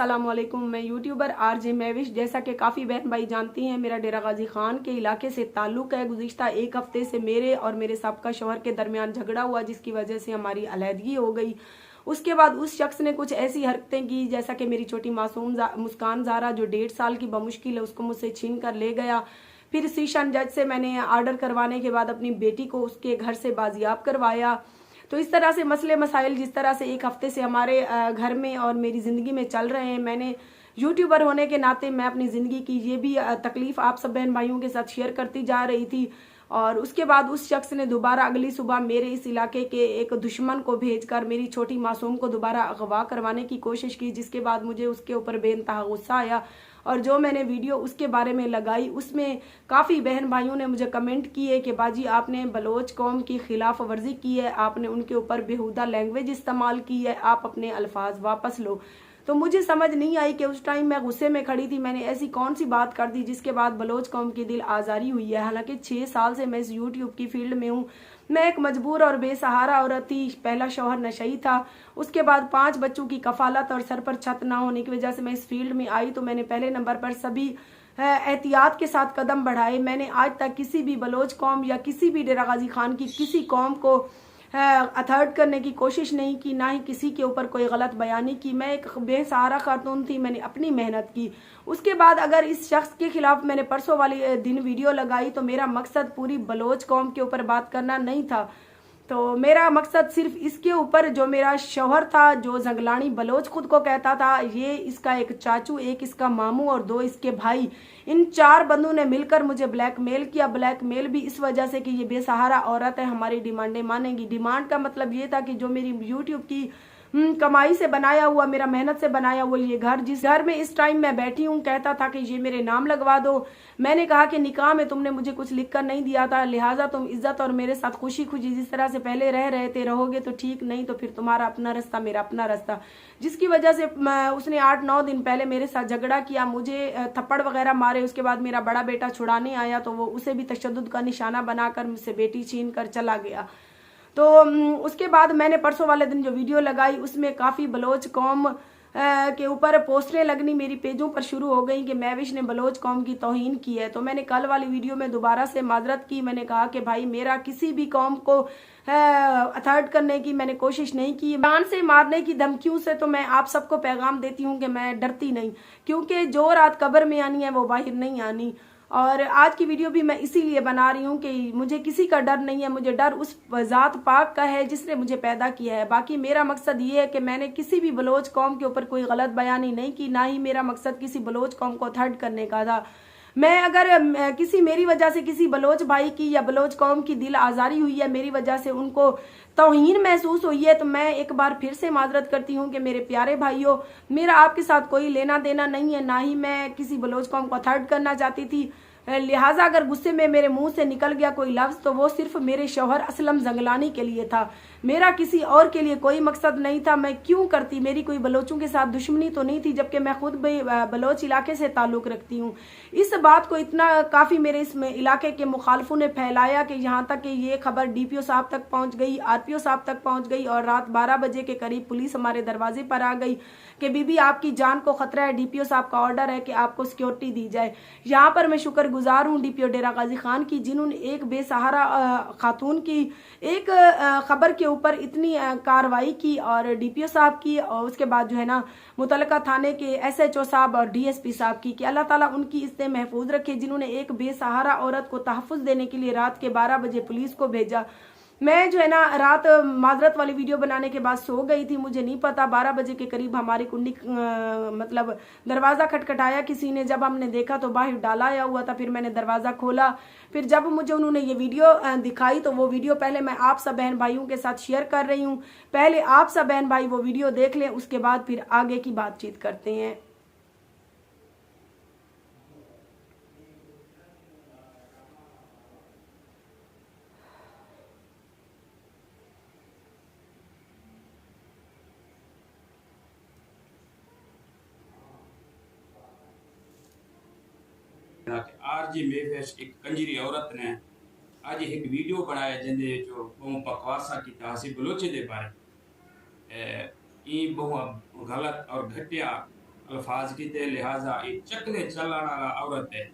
अस्सलाम वालेकुम। मैं यूट्यूबर आरजे महविश, जैसा कि काफ़ी बहन भाई जानती हैं, मेरा डेरा गाजी खान के इलाके से ताल्लुक़ है। गुज़िश्ता एक हफ़्ते से मेरे और मेरे साबका शौहर के दरमियान झगड़ा हुआ, जिसकी वजह से हमारी अलहदगी हो गई। उसके बाद उस शख्स ने कुछ ऐसी हरकतें की, जैसा कि मेरी छोटी मासूम मुस्कान ज़ारा जो 1.5 साल की बमुश्किल है, उसको मुझसे छीन कर ले गया। फिर सीशन जज से मैंने आर्डर करवाने के बाद अपनी बेटी को उसके घर से बाजियाब करवाया। तो इस तरह से मसले मसाइल जिस तरह से एक हफ्ते से हमारे घर में और मेरी ज़िंदगी में चल रहे हैं, मैंने यूट्यूबर होने के नाते मैं अपनी ज़िंदगी की ये भी तकलीफ़ आप सब बहन भाइयों के साथ शेयर करती जा रही थी। और उसके बाद उस शख्स ने दोबारा अगली सुबह मेरे इस इलाके के एक दुश्मन को भेजकर मेरी छोटी मासूम को दोबारा अगवा करवाने की कोशिश की, जिसके बाद मुझे उसके ऊपर बेइंतहा गुस्सा आया। और जो मैंने वीडियो उसके बारे में लगाई, उसमें काफ़ी बहन भाइयों ने मुझे कमेंट किए कि बाजी आपने बलोच कौम की खिलाफ वर्जी की है, आपने उनके ऊपर बेहुदा लैंग्वेज इस्तेमाल की है, आप अपने अल्फाज वापस लो। तो मुझे समझ नहीं आई कि उस टाइम मैं गुस्से में खड़ी थी, मैंने ऐसी कौन सी बात कर दी जिसके बाद बलोच कौम की दिल आज़ारी हुई है। हालांकि 6 साल से मैं इस यूट्यूब की फील्ड में हूँ। मैं एक मजबूर और बेसहारा औरत थी। पहला शौहर नशई था, उसके बाद 5 बच्चों की कफालत और सर पर छत ना होने की वजह से मैं इस फील्ड में आई। तो मैंने पहले नंबर पर सभी एहतियात के साथ कदम बढ़ाए। मैंने आज तक किसी भी बलोच कौम या किसी भी डेरा गाजी खान की किसी कौम को अथर्ट करने की कोशिश नहीं की, ना ही किसी के ऊपर कोई गलत बयानी की। मैं एक बेसहारा खातून थी, मैंने अपनी मेहनत की। उसके बाद अगर इस शख्स के खिलाफ मैंने परसों वाली दिन वीडियो लगाई तो मेरा मकसद पूरी बलोच कौम के ऊपर बात करना नहीं था। तो मेरा मकसद सिर्फ इसके ऊपर, जो मेरा शौहर था, जो जंगलानी बलोच खुद को कहता था, ये इसका एक चाचू, एक इसका मामू और 2 इसके भाई, इन 4 बंदों ने मिलकर मुझे ब्लैकमेल किया। ब्लैकमेल भी इस वजह से कि ये बेसहारा औरत है, हमारी डिमांडें मानेगी। डिमांड का मतलब ये था कि जो मेरी यूट्यूब की कमाई से बनाया हुआ, मेरा मेहनत से बनाया हुआ ये घर, जिस घर में इस टाइम मैं बैठी हूँ, कहता था कि ये मेरे नाम लगवा दो। मैंने कहा कि निकाह में तुमने मुझे कुछ लिख कर नहीं दिया था, लिहाजा तुम इज्जत और मेरे साथ खुशी खुशी जिस तरह से पहले रह रहे थे रहोगे तो ठीक, नहीं तो फिर तुम्हारा अपना रास्ता मेरा अपना रास्ता। जिसकी वजह से उसने 8-9 दिन पहले मेरे साथ झगड़ा किया, मुझे थप्पड़ वगैरह मारे। उसके बाद मेरा बड़ा बेटा छुड़ाने आया तो वो उसे भी तशद्दुद का निशाना बनाकर मुझसे बेटी छीन कर चला गया। तो उसके बाद मैंने परसों वाले दिन जो वीडियो लगाई, उसमें काफ़ी बलोच कौम के ऊपर पोस्टरें लगनी मेरी पेजों पर शुरू हो गई कि महविश ने बलोच कौम की तौहीन की है। तो मैंने कल वाली वीडियो में दोबारा से माजरत की। मैंने कहा कि भाई मेरा किसी भी कौम को अथर्ट करने की मैंने कोशिश नहीं की। जान से मारने की धमकियों से तो मैं आप सबको पैगाम देती हूँ कि मैं डरती नहीं, क्योंकि जो रात कब्र में आनी है वो बाहर नहीं आनी। और आज की वीडियो भी मैं इसीलिए बना रही हूँ कि मुझे किसी का डर नहीं है, मुझे डर उस ज़ात पाक का है जिसने मुझे पैदा किया है। बाकी मेरा मकसद ये है कि मैंने किसी भी बलोच कौम के ऊपर कोई गलत बयानी नहीं की, ना ही मेरा मकसद किसी बलोच कौम को थर्ड करने का था। मैं अगर किसी मेरी वजह से किसी बलोच भाई की या बलोच कौम की दिल आज़ारी हुई है, मेरी वजह से उनको तौहीन महसूस हुई है, तो मैं एक बार फिर से माजरत करती हूँ कि मेरे प्यारे भाइयों, मेरा आपके साथ कोई लेना देना नहीं है, ना ही मैं किसी बलोच कौम को थर्ड करना चाहती थी। लिहाजा अगर गुस्से में मेरे मुंह से निकल गया कोई लफ्ज़ तो वो सिर्फ मेरे शौहर असलम जंगलानी के लिए था, मेरा किसी और के लिए कोई मकसद नहीं था। मैं क्यों करती, मेरी कोई बलोचों के साथ दुश्मनी तो नहीं थी, जबकि मैं खुद भी बलोच इलाके से ताल्लुक़ रखती हूँ। इस बात को इतना काफ़ी मेरे इस इलाके के मुखालफों ने फैलाया कि यहाँ तक कि ये खबर DPO साहब तक पहुँच गई, RPO साहब तक पहुँच गई और रात 12 बजे के करीब पुलिस हमारे दरवाजे पर आ गई कि बीबी आपकी जान को खतरा है, DPO साहब का ऑर्डर है कि आपको सिक्योरिटी दी जाए। यहाँ पर मैं शुक्रगुजार हूँ DPO डेरा गाजी खान की, जिन्होंने एक बेसहारा खातून की एक खबर के ऊपर इतनी कार्रवाई की, और DPO साहब की, और उसके बाद जो है ना मुतलका थाने के SHO साहब और DSP साहब की, कि अल्लाह ताला उनकी इज्जत महफूज रखे, जिन्होंने एक बेसहारा औरत को तहफ़्फ़ुज़ देने के लिए रात के 12 बजे पुलिस को भेजा। मैं जो है ना रात माजरत वाली वीडियो बनाने के बाद सो गई थी, मुझे नहीं पता 12 बजे के करीब हमारी कुंडी मतलब दरवाज़ा खटखटाया किसी ने। जब हमने देखा तो बाहर डाला आया हुआ था, फिर मैंने दरवाज़ा खोला। फिर जब मुझे उन्होंने ये वीडियो दिखाई तो वो वीडियो पहले मैं आप सब बहन भाइयों के साथ शेयर कर रही हूँ। पहले आप सब बहन भाई वो वीडियो देख लें, उसके बाद फिर आगे की बातचीत करते हैं। आरजे महविश एक कंजरी औरत ने आज एक वीडियो बनाया जिंदे जो बहु बकवासा की तहसीब बलोचे दे बारे ई बहु गलत और घटिया अल्फाज किते, लिहाजा एक चकले चलने वाला औरत है,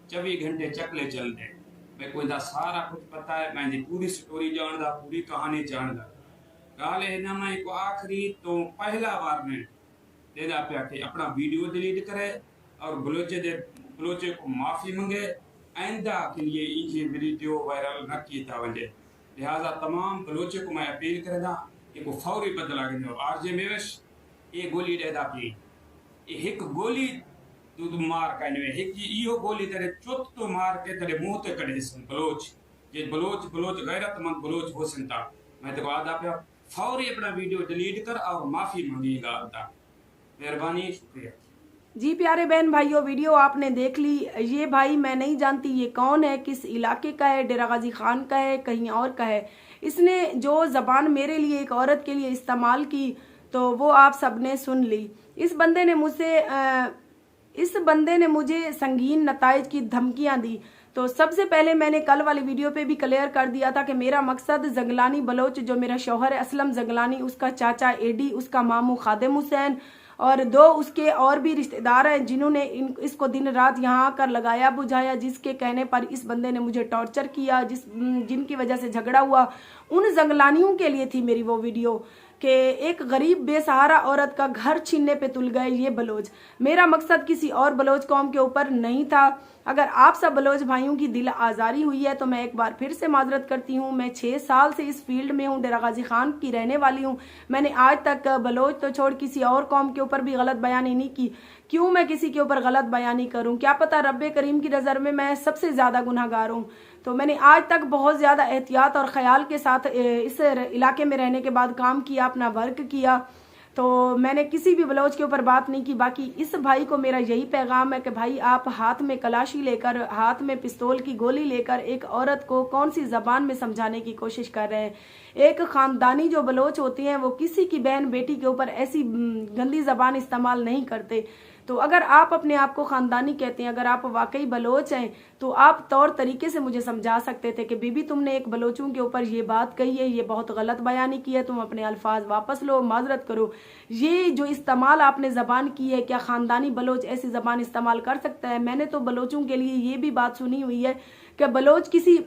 24 घंटे चकले चलते। मैं कोई दा सारा कुछ पता है, मैं दी पूरी स्टोरी जानदा, पूरी कहानी जानदा। गाल है मैं को आखिरी तो पहला बार ने देदा पिया कि अपना वीडियो डिलीट करे और बलोचे को माफ़ी मंगे, आइंदा के लिए ये वीडियो वायरल न किया वजे। लिहाजा तमाम बलोचे को मैं अपील करदा कि को फौरी बदला गिनो। आरजे मेवश ये गोली देदा पी, एक गोली दूध मार कने एक इहो गोली तेरे चोत तो मार के तेरे मुंह ते कड़े सन बलोच। ये बलोच गैरतमंद बलोच हो संता। मैं तो आदा पे फौरी अपना वीडियो डिलीट कर और माफी मांगेगा अदा। मेहरबानी, शुक्रिया। जी प्यारे बहन भाइयों, वीडियो आपने देख ली। ये भाई मैं नहीं जानती ये कौन है, किस इलाके का है, डेरा गाजी खान का है, कहीं और का है। इसने जो ज़बान मेरे लिए एक औरत के लिए इस्तेमाल की तो वो आप सबने सुन ली। इस बंदे ने मुझे संगीन नताइज की धमकियां दी। तो सबसे पहले मैंने कल वाली वीडियो पे भी क्लियर कर दिया था कि मेरा मकसद जंगलानी बलोच जो मेरा शौहर है असलम जंगलानी, उसका चाचा एडी, उसका मामू खादिम हुसैन और 2 उसके और भी रिश्तेदार हैं जिन्होंने इसको दिन रात यहाँ आकर लगाया बुझाया, जिसके कहने पर इस बंदे ने मुझे टॉर्चर किया, जिनकी वजह से झगड़ा हुआ। उन जंगलानियों के लिए थी मेरी वो वीडियो कि एक गरीब बेसहारा औरत का घर छीनने पे तुल गए ये बलोच। मेरा मकसद किसी और बलोच कौम के ऊपर नहीं था। अगर आप सब बलोच भाइयों की दिल आज़ारी हुई है तो मैं एक बार फिर से माजरत करती हूँ। मैं 6 साल से इस फील्ड में हूँ, डेरा गाजी खान की रहने वाली हूँ। मैंने आज तक बलोच तो छोड़ किसी और कौम के ऊपर भी गलत बयानी नहीं की। क्यों मैं किसी के ऊपर गलत बयानी करूँ? क्या पता रब्बे करीम की नज़र में मैं सबसे ज़्यादा गुनहगार हूँ। तो मैंने आज तक बहुत ज़्यादा एहतियात और ख्याल के साथ इस इलाके में रहने के बाद काम किया, अपना वर्क किया। तो मैंने किसी भी बलोच के ऊपर बात नहीं की। बाकी इस भाई को मेरा यही पैगाम है कि भाई आप हाथ में कलाशी लेकर, हाथ में पिस्तौल की गोली लेकर एक औरत को कौन सी ज़बान में समझाने की कोशिश कर रहे हैं। एक ख़ानदानी जो बलोच होती हैं वो किसी की बहन बेटी के ऊपर ऐसी गंदी ज़बान इस्तेमाल नहीं करते। तो अगर आप अपने आप को ख़ानदानी कहते हैं, अगर आप वाकई बलोच हैं तो आप तौर तरीके से मुझे समझा सकते थे कि बीबी तुमने एक बलोचों के ऊपर ये बात कही है, ये बहुत गलत बयानी की है, तुम अपने अल्फाज वापस लो, माजरत करो। ये जो इस्तेमाल आपने ज़बान की है, क्या ख़ानदानी बलोच ऐसी ज़बान इस्तेमाल कर सकता है? मैंने तो बलोचों के लिए ये भी बात सुनी हुई है कि बलोच किसी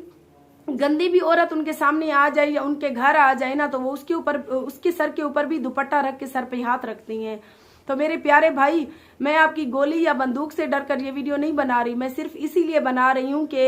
गंदी भी औरत उनके सामने आ जाए या उनके घर आ जाए ना तो वो उसके ऊपर, उसके सर के ऊपर भी दुपट्टा रख के सर पे हाथ रखती हैं। तो मेरे प्यारे भाई, मैं आपकी गोली या बंदूक से डरकर ये वीडियो नहीं बना रही। मैं सिर्फ इसीलिए बना रही हूँ कि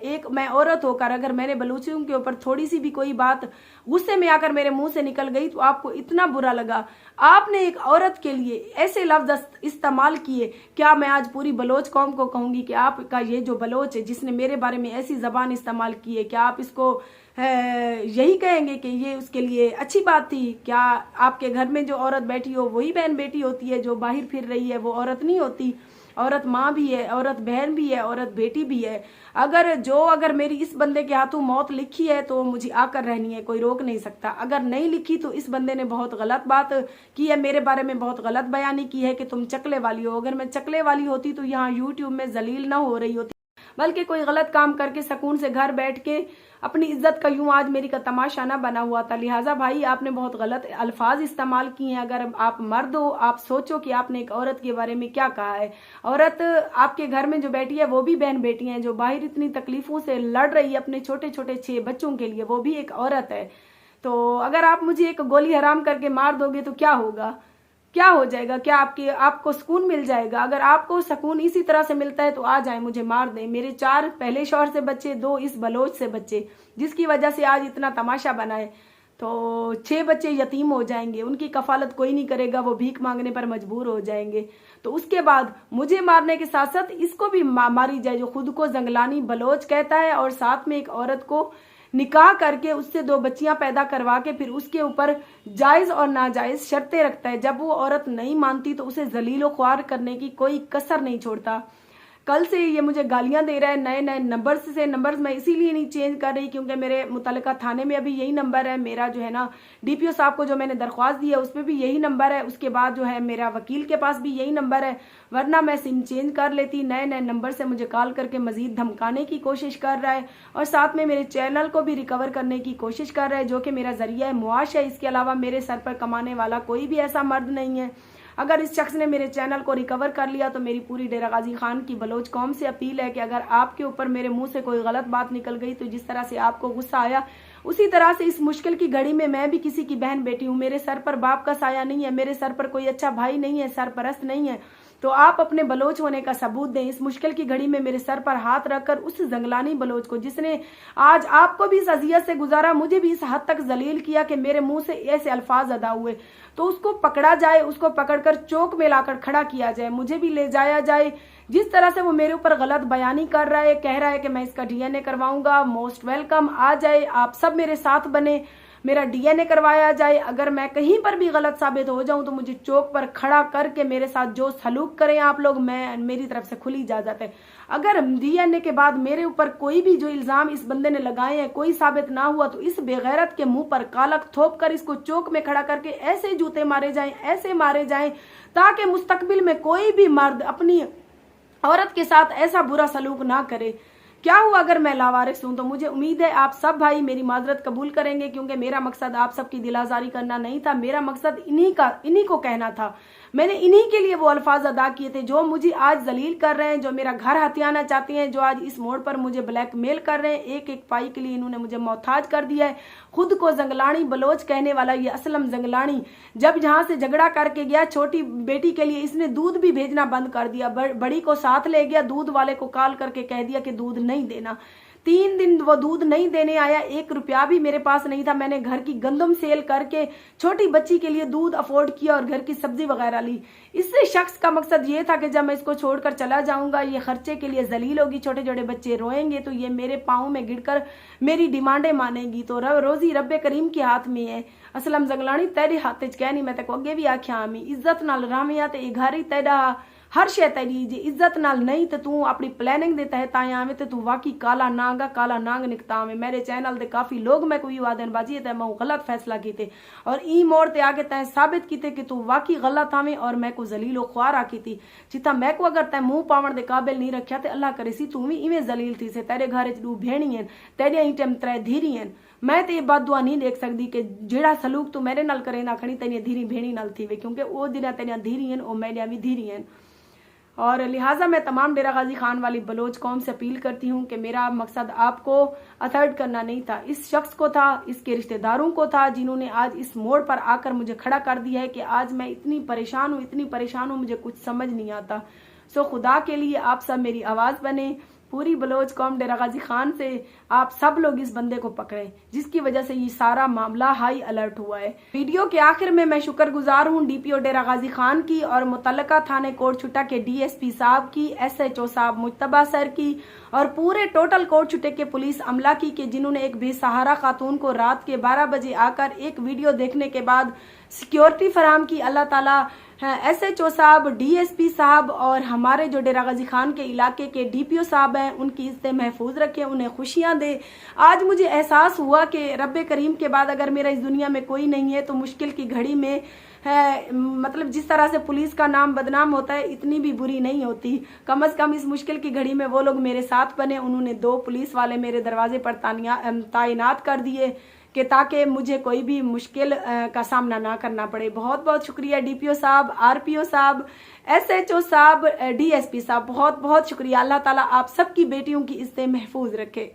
एक मैं औरत होकर अगर मैंने बलूचियों के ऊपर थोड़ी सी भी कोई बात गुस्से में आकर मेरे मुंह से निकल गई तो आपको इतना बुरा लगा, आपने एक औरत के लिए ऐसे लफ्ज इस्तेमाल किए। क्या मैं आज पूरी बलोच कौम को कहूंगी कि आपका ये जो बलोच है जिसने मेरे बारे में ऐसी जबान इस्तेमाल की है, क्या आप इसको यही कहेंगे कि ये उसके लिए अच्छी बात थी? क्या आपके घर में जो औरत बैठी हो वही बहन बेटी होती है? जो बाहर फिर रही है वो औरत नहीं होती? औरत माँ भी है, औरत बहन भी है, औरत बेटी भी है। अगर मेरी इस बंदे के हाथों मौत लिखी है तो मुझे आकर रहनी है, कोई रोक नहीं सकता। अगर नहीं लिखी तो इस बंदे ने बहुत गलत बात की है, मेरे बारे में बहुत गलत बयानी की है कि तुम चकले वाली हो। अगर मैं चकले वाली होती तो यहाँ यूट्यूब में जलील ना हो रही होती, बल्कि कोई गलत काम करके सुकून से घर बैठ के अपनी इज्जत का यूं आज मेरी का तमाशा ना बना हुआ था। लिहाजा भाई आपने बहुत गलत अल्फाज इस्तेमाल किए हैं। अगर आप मर्द हो, आप सोचो कि आपने एक औरत के बारे में क्या कहा है। औरत आपके घर में जो बैठी है वो भी बहन बेटी है, जो बाहर इतनी तकलीफों से लड़ रही है अपने छोटे छोटे 6 बच्चों के लिए, वो भी एक औरत है। तो अगर आप मुझे एक गोली हराम करके मार दोगे तो क्या होगा, क्या हो जाएगा? क्या आपको सुकून मिल जाएगा? अगर आपको सुकून इसी तरह से मिलता है तो आ जाए, मुझे मार दें। मेरे 4 पहले शौहर से बच्चे, 2 इस बलोच से बच्चे, जिसकी वजह से आज इतना तमाशा बना है। तो 6 बच्चे यतीम हो जाएंगे, उनकी कफालत कोई नहीं करेगा, वो भीख मांगने पर मजबूर हो जाएंगे। तो उसके बाद मुझे मारने के साथ साथ इसको भी मारी जाए जो खुद को जंगलानी बलोच कहता है, और साथ में एक औरत को निकाह करके उससे 2 बच्चियां पैदा करवा के फिर उसके ऊपर जायज और नाजायज शर्तें रखता है। जब वो औरत नहीं मानती तो उसे जलीलो ख्वार करने की कोई कसर नहीं छोड़ता। कल से ये मुझे गालियां दे रहा है नए नए नंबर से। नंबर्स मैं इसीलिए नहीं चेंज कर रही क्योंकि मेरे मुतल्लिका थाने में अभी यही नंबर है। मेरा जो है ना डीपीओ साहब को जो मैंने दरख्वास्त दी है उस पर भी यही नंबर है, उसके बाद जो है मेरा वकील के पास भी यही नंबर है, वरना मैं सिम चेंज कर लेती। नए नए नंबर से मुझे कॉल करके मजीद धमकाने की कोशिश कर रहा है और साथ में मेरे चैनल को भी रिकवर करने की कोशिश कर रहा है जो कि मेरा जरिया मुआश है। इसके अलावा मेरे सर पर कमाने वाला कोई भी ऐसा मर्द नहीं है। अगर इस शख्स ने मेरे चैनल को रिकवर कर लिया तो मेरी पूरी डेरा गाजी खान की बलोच कौम से अपील है कि अगर आपके ऊपर मेरे मुंह से कोई गलत बात निकल गई तो जिस तरह से आपको गुस्सा आया उसी तरह से इस मुश्किल की घड़ी में मैं भी किसी की बहन बेटी हूँ। मेरे सर पर बाप का साया नहीं है, मेरे सर पर कोई अच्छा भाई नहीं है, सरपरस्त नहीं है। तो आप अपने बलोच होने का सबूत दें। इस मुश्किल की घड़ी में मेरे सर पर हाथ रखकर उस जंगलानी बलोच को जिसने आज आपको भी इस अजियत से गुजारा, मुझे भी इस हद तक जलील किया कि मेरे मुंह से ऐसे अल्फाज अदा हुए, तो उसको पकड़ा जाए, उसको पकड़कर चौक में लाकर खड़ा किया जाए, मुझे भी ले जाया जाए। जिस तरह से वो मेरे ऊपर गलत बयानी कर रहा है, कह रहा है कि मैं इसका डीएनए करवाऊंगा, मोस्ट वेलकम, आ जाए, आप सब मेरे साथ बने, मेरा डीएनए करवाया जाए। अगर मैं कहीं पर भी गलत साबित हो जाऊं तो मुझे चौक पर खड़ा करके मेरे साथ जो सलूक करें आप लोग, मेरी तरफ से खुली इजाजत है। अगर डीएनए के बाद मेरे ऊपर कोई भी जो इल्जाम इस बंदे ने लगाए हैं कोई साबित ना हुआ तो इस बेगैरत के मुंह पर कालक थोप कर इसको चौक में खड़ा करके ऐसे जूते मारे जाएं, ऐसे मारे जाएं ताकि मुस्तकबिल में कोई भी मर्द अपनी औरत के साथ ऐसा बुरा सलूक ना करे। क्या हुआ अगर मैं लावारिस हूं? तो मुझे उम्मीद है आप सब भाई मेरी माजरत कबूल करेंगे, क्योंकि मेरा मकसद आप सबकी दिलाजारी करना नहीं था। मेरा मकसद इन्हीं को कहना था। मैंने इन्हीं के लिए वो अल्फाज अदा किए थे जो मुझे आज जलील कर रहे हैं, जो मेरा घर हथियाना चाहते हैं, जो आज इस मोड़ पर मुझे ब्लैकमेल कर रहे हैं। एक एक पाई के लिए इन्होंने मुझे मोहताज कर दिया है। खुद को जंगलानी बलोच कहने वाला ये असलम जंगलानी जब जहां से झगड़ा करके गया, छोटी बेटी के लिए इसने दूध भी भेजना बंद कर दिया। बड़ी को साथ ले गया, दूध वाले को कॉल करके कह दिया कि दूध नहीं देना। 3 दिन वो दूध नहीं देने आया, 1 रुपया भी मेरे पास नहीं था। मैंने घर की गंदम सेल करके छोटी बच्ची के लिए दूध अफोर्ड किया और घर की सब्जी वगैरह ली। इससे शख्स का मकसद ये था कि जब मैं इसको छोड़कर चला जाऊंगा ये खर्चे के लिए जलील होगी, छोटे छोटे बच्चे रोएंगे तो ये मेरे पाँव में गिरकर मेरी डिमांडें मानेगी। तो रोजी रब्बे करीम के हाथ में है। असलम जंगलानी तेरे हाथ च कहनी, मैं तेको अगे भी आख्या आमी इज्जत नाल रामिया ते घर ही तेरा हर शे तेरी जे इज्जत नाल नहीं तो तू अपनी प्लानिंग दे तहत आया आवे तो तू वाकई काला नांग निकता आवे। मेरे चैनल दे काफी लोग मैं कोई वादन बाजी ते मैं गलत फैसला कीते और ई मोड़ ते आके तय साबित कीते कि तू वाकई गलत आवे और मैं को जलीलो ख्वार आकी थी। चिता मैं को अगर तय मुंह पावण दे काबिल नहीं रखा ते अल्लाह करे सी तू भी इवें जलील थी से। तेरे घर च 2 भेणियां तेरिया ही टाइम 3 धीरियां। मैं तो ये बात दुआ नहीं देख सकती कि जेड़ा सलूक तू मेरे नाल करे ना खड़ी तेरिया धीरी भेणी नाल थी वे, क्योंकि वो दिन तेरिया धीरी हैं और मेरिया भी धीरी हैं। और लिहाजा मैं तमाम डेरा गाजी खान वाली बलोच कौम से अपील करती हूँ कि मेरा मकसद आपको असर्ट करना नहीं था, इस शख्स को था, इसके रिश्तेदारों को था जिन्होंने आज इस मोड़ पर आकर मुझे खड़ा कर दिया है कि आज मैं इतनी परेशान हूँ, मुझे कुछ समझ नहीं आता। सो खुदा के लिए आप सब मेरी आवाज़ बने, पूरी बलोच कौम डेरा गाजी खान से आप सब लोग इस बंदे को पकड़े जिसकी वजह से ये सारा मामला हाई अलर्ट हुआ है। वीडियो के आखिर में मैं शुक्रगुजार हूँ डीपीओ डेरा गाजी खान की और मुतल्लका थाने कोट छुट्टा के डीएसपी साहब की, एसएचओ साहब मुज्तबा सर की और पूरे टोटल कोट छुट्टे के पुलिस अमला की कि जिन्होंने एक बेसहारा खातून को रात के 12 बजे आकर एक वीडियो देखने के बाद सिक्योरिटी फराम की। अल्लाह ताला एसएचओ साहब, डीएसपी साहब और हमारे जो डेरा गाजी खान के इलाके के डीपीओ साहब हैं उनकी इज्जत महफूज रखे, उन्हें खुशियां दे। आज मुझे एहसास हुआ कि रब्बे करीम के बाद अगर मेरा इस दुनिया में कोई नहीं है तो मुश्किल की घड़ी में है, मतलब जिस तरह से पुलिस का नाम बदनाम होता है इतनी भी बुरी नहीं होती। कम से कम इस मुश्किल की घड़ी में वो लोग मेरे साथ बने। उन्होंने 2 पुलिस वाले मेरे दरवाजे पर तैनात कर दिए कि ताकि मुझे कोई भी मुश्किल का सामना ना करना पड़े। बहुत बहुत शुक्रिया डीपीओ साहब, आरपीओ साहब, एसएचओ साहब, डीएसपी साहब, बहुत बहुत शुक्रिया। अल्लाह ताला आप सबकी बेटियों की इज्जत महफूज रखे।